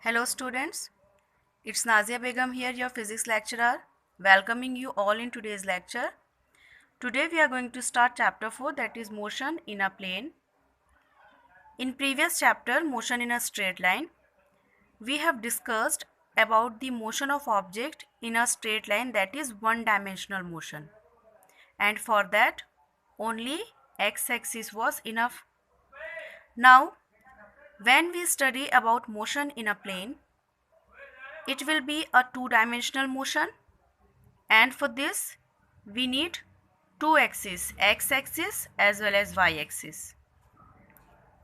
Hello students, it's Nazia Begum here, your physics lecturer, welcoming you all in today's lecture. Today we are going to start chapter 4, that is motion in a plane. In previous chapter, motion in a straight line, we have discussed about the motion of object in a straight line, that is one dimensional motion. And for that, only x-axis was enough. Now, when we study about motion in a plane, it will be a two-dimensional motion, and for this we need two axes, x-axis as well as y-axis.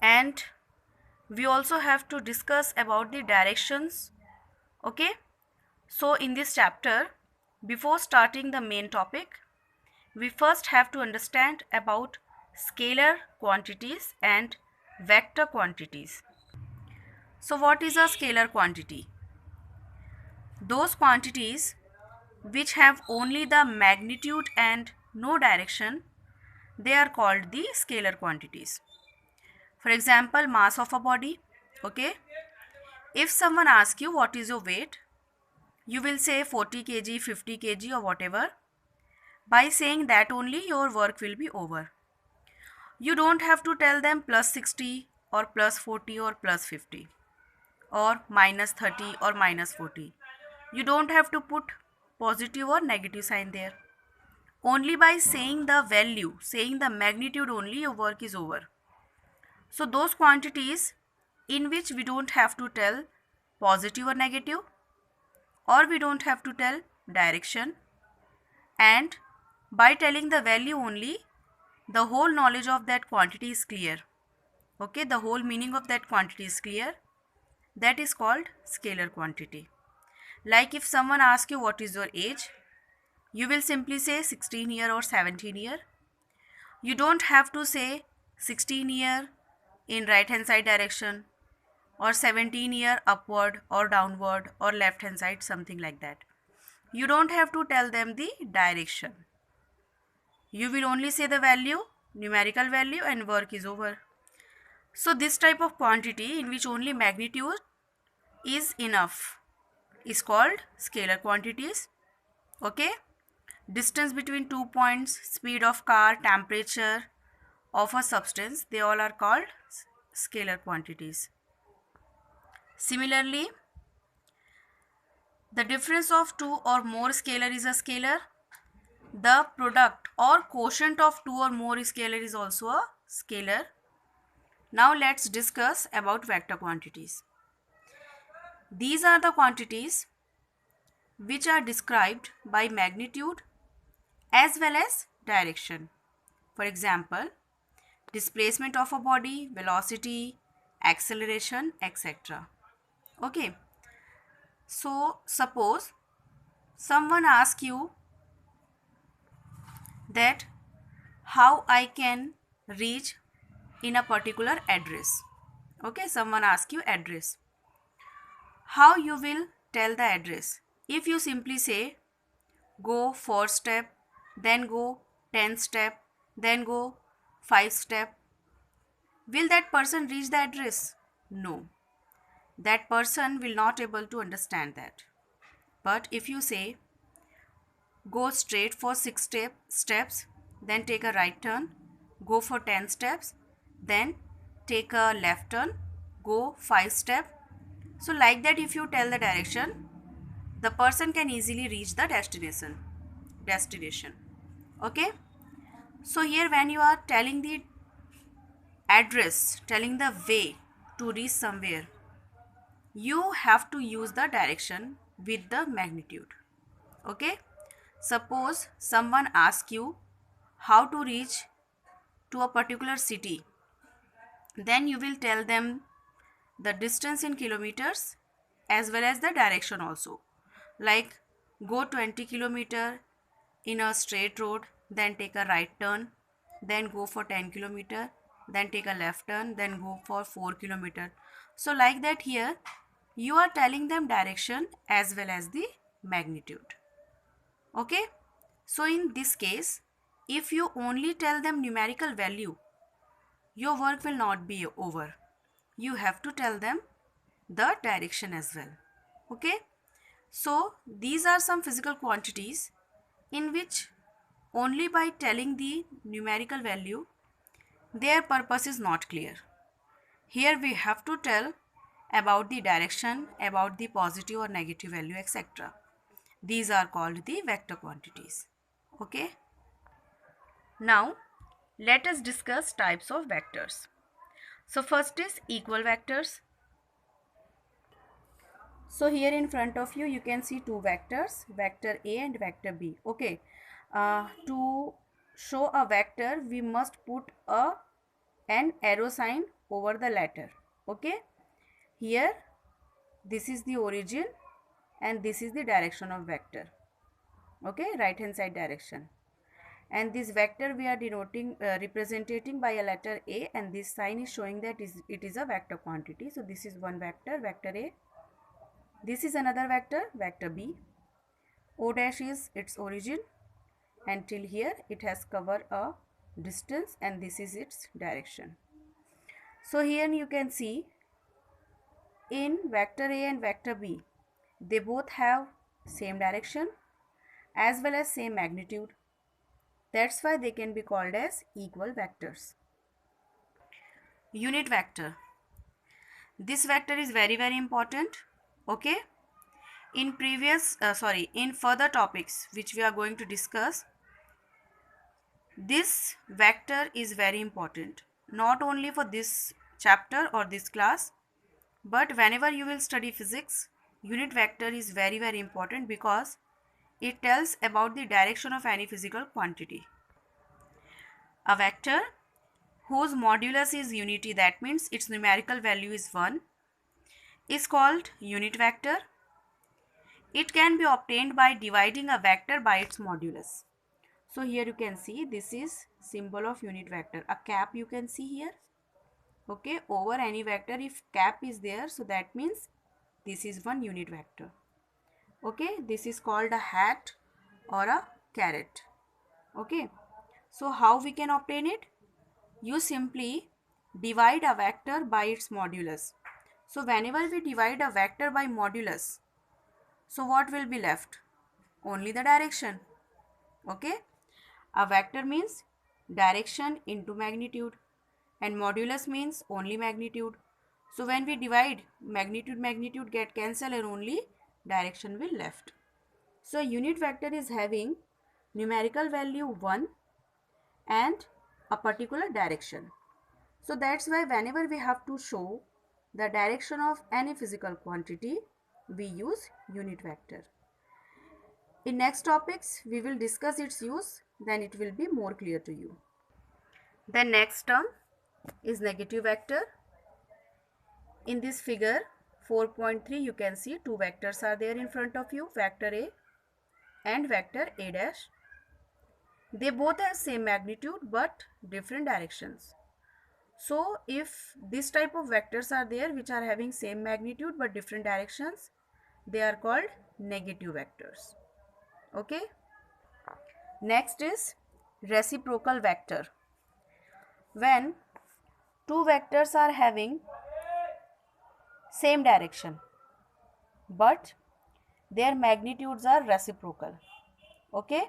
And we also have to discuss about the directions. Okay, so in this chapter, before starting the main topic, we first have to understand about scalar quantities and vector quantities. So what is a scalar quantity? Those quantities which have only the magnitude and no direction, they are called the scalar quantities. For example, mass of a body. Okay, if someone asks you what is your weight, you will say 40 kg, 50 kg or whatever. By saying that only your work will be over. You don't have to tell them plus 60 or plus 40 or plus 50 or minus 30 or minus 40. You don't have to put positive or negative sign there. Only by saying the value, saying the magnitude only, your work is over. So those quantities in which we don't have to tell positive or negative, or we don't have to tell direction, and by telling the value only, the whole knowledge of that quantity is clear. Okay, the whole meaning of that quantity is clear. That is called scalar quantity. Like if someone asks you what is your age, you will simply say 16 year or 17 year. You don't have to say 16 year in right hand side direction or 17 year upward or downward or left hand side, something like that. You don't have to tell them the direction. You will only say the value, numerical value, and work is over. So this type of quantity in which only magnitude is enough is called scalar quantities. Okay, distance between 2 points, speed of car, temperature of a substance, they all are called scalar quantities. Similarly, the difference of two or more scalar is a scalar. The product or quotient of two or more scalar is also a scalar. Now let's discuss about vector quantities. These are the quantities which are described by magnitude as well as direction. For example, displacement of a body, velocity, acceleration, etc. Okay, so suppose someone asks you that how I can reach in a particular address. Okay, someone asks you address. How you will tell the address? If you simply say go 4 step, then go 10 step, then go 5 step, will that person reach the address? No. That person will not able to understand that. But if you say go straight for 6 steps, then take a right turn, go for 10 steps, then take a left turn, go 5 step. So like that, if you tell the direction, the person can easily reach the destination. Okay, so here when you are telling the address, telling the way to reach somewhere, you have to use the direction with the magnitude. Okay, suppose someone asks you how to reach to a particular city, then you will tell them the distance in kilometers as well as the direction also. Like go 20 kilometer in a straight road, then take a right turn, then go for 10 kilometer, then take a left turn, then go for 4 kilometer. So like that, here you are telling them direction as well as the magnitude. Okay, so in this case, if you only tell them numerical value, your work will not be over. You have to tell them the direction as well. Okay, so these are some physical quantities in which only by telling the numerical value their purpose is not clear. Here we have to tell about the direction, about the positive or negative value, etc. These are called the vector quantities. Okay. Now let us discuss types of vectors. So first is equal vectors. So here in front of you, you can see two vectors, vector A and vector B. Okay. To show a vector, we must put an arrow sign over the letter. Okay. Here, this is the origin and this is the direction of vector. Okay, right hand side direction. And this vector we are denoting, representing by a letter A, and this sign is showing that it is a vector quantity. So this is one vector, vector A. This is another vector, vector B. O dash is its origin, and till here it has covered a distance, and this is its direction. So here you can see in vector A and vector B, they both have same direction as well as same magnitude. That's why they can be called as equal vectors. Unit vector. This vector is very important. Okay. In further topics which we are going to discuss, this vector is very important. Not only for this chapter or this class, but whenever you will study physics, unit vector is very important because it tells about the direction of any physical quantity. A vector whose modulus is unity, that means its numerical value is 1, is called unit vector. It can be obtained by dividing a vector by its modulus. So here you can see this is symbol of unit vector. A cap you can see here. Okay, over any vector, if cap is there, so that means this is one unit vector. Okay, this is called a hat or a caret. Okay, so how we can obtain it? You simply divide a vector by its modulus. So whenever we divide a vector by modulus, so what will be left? Only the direction. Okay, a vector means direction into magnitude, and modulus means only magnitude. So when we divide, magnitude get cancelled and only direction will left. So unit vector is having numerical value 1 and a particular direction. So that's why whenever we have to show the direction of any physical quantity, we use unit vector. In next topics, we will discuss its use, then it will be more clear to you. The next term is negative vector. In this figure 4.3, you can see two vectors are there in front of you, vector A and vector A dash. They both have same magnitude but different directions. So if this type of vectors are there which are having same magnitude but different directions, they are called negative vectors. Okay. Next is reciprocal vector. When two vectors are having same direction but their magnitudes are reciprocal, okay,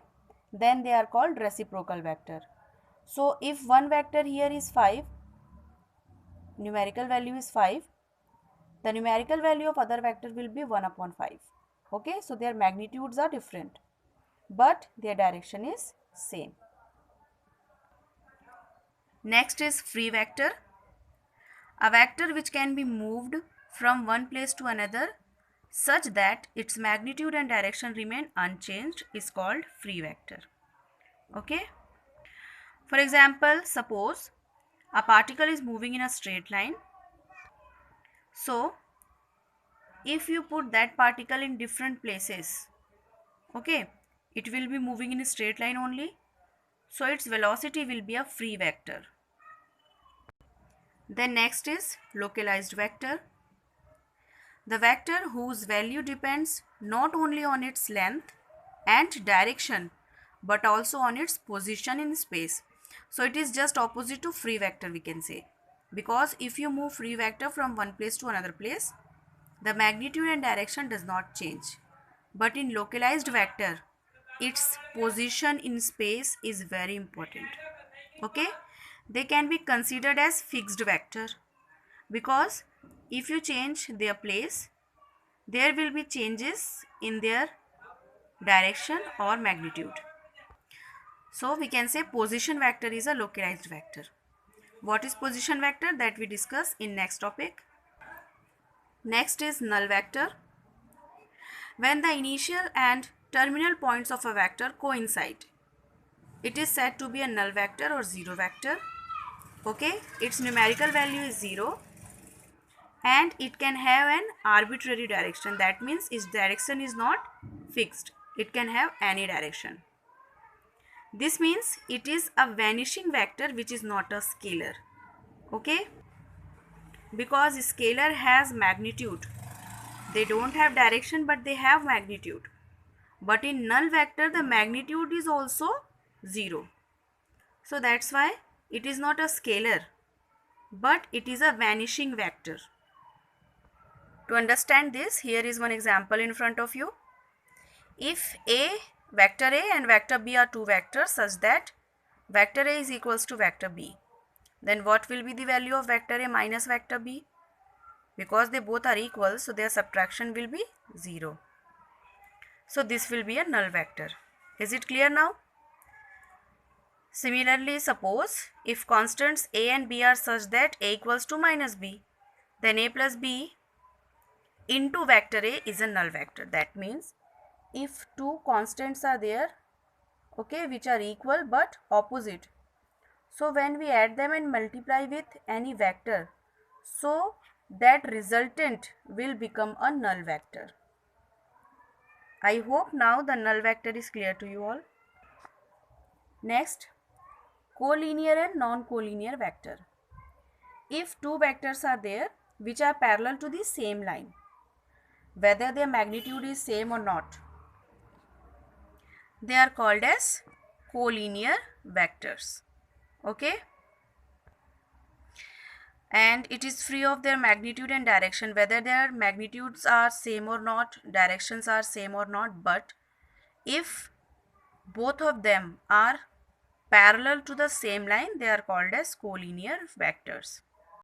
then they are called reciprocal vector. So if one vector here is 5, numerical value is 5, the numerical value of other vector will be 1 upon 5. Okay, so their magnitudes are different but their direction is same. Next is free vector. A vector which can be moved from one place to another such that its magnitude and direction remain unchanged is called free vector. Okay. For example, suppose a particle is moving in a straight line. So if you put that particle in different places, okay, it will be moving in a straight line only. So its velocity will be a free vector. Then next is localized vector. The vector whose value depends not only on its length and direction but also on its position in space. So it is just opposite to free vector, we can say, because if you move free vector from one place to another place, the magnitude and direction does not change. But in localized vector, its position in space is very important. Okay? They can be considered as fixed vector because if you change their place, there will be changes in their direction or magnitude. So we can say position vector is a localized vector. What is position vector? That we discuss in next topic. Next is null vector. When the initial and terminal points of a vector coincide, it is said to be a null vector or zero vector. Okay, its numerical value is 0 and it can have an arbitrary direction. That means its direction is not fixed. It can have any direction. This means it is a vanishing vector which is not a scalar. Okay, because scalar has magnitude. They don't have direction but they have magnitude. But in null vector the magnitude is also 0. So that's why it is not a scalar but it is a vanishing vector. To understand this, here is one example in front of you. If vector A and vector B are two vectors such that vector A is equals to vector B, then what will be the value of vector A minus vector B? Because they both are equal, so their subtraction will be 0. So this will be a null vector. Is it clear now? Similarly, suppose if constants A and B are such that A equals to minus B, then A plus B into vector A is a null vector. That means if two constants are there, okay, which are equal but opposite, so when we add them and multiply with any vector, so that resultant will become a null vector. I hope now the null vector is clear to you all. Next, collinear and non-collinear vector. If two vectors are there which are parallel to the same line, whether their magnitude is same or not, they are called as collinear vectors. Okay, and it is free of their magnitude and direction, whether their magnitudes are same or not, directions are same or not, but if both of them are parallel to the same line, they are called as collinear vectors.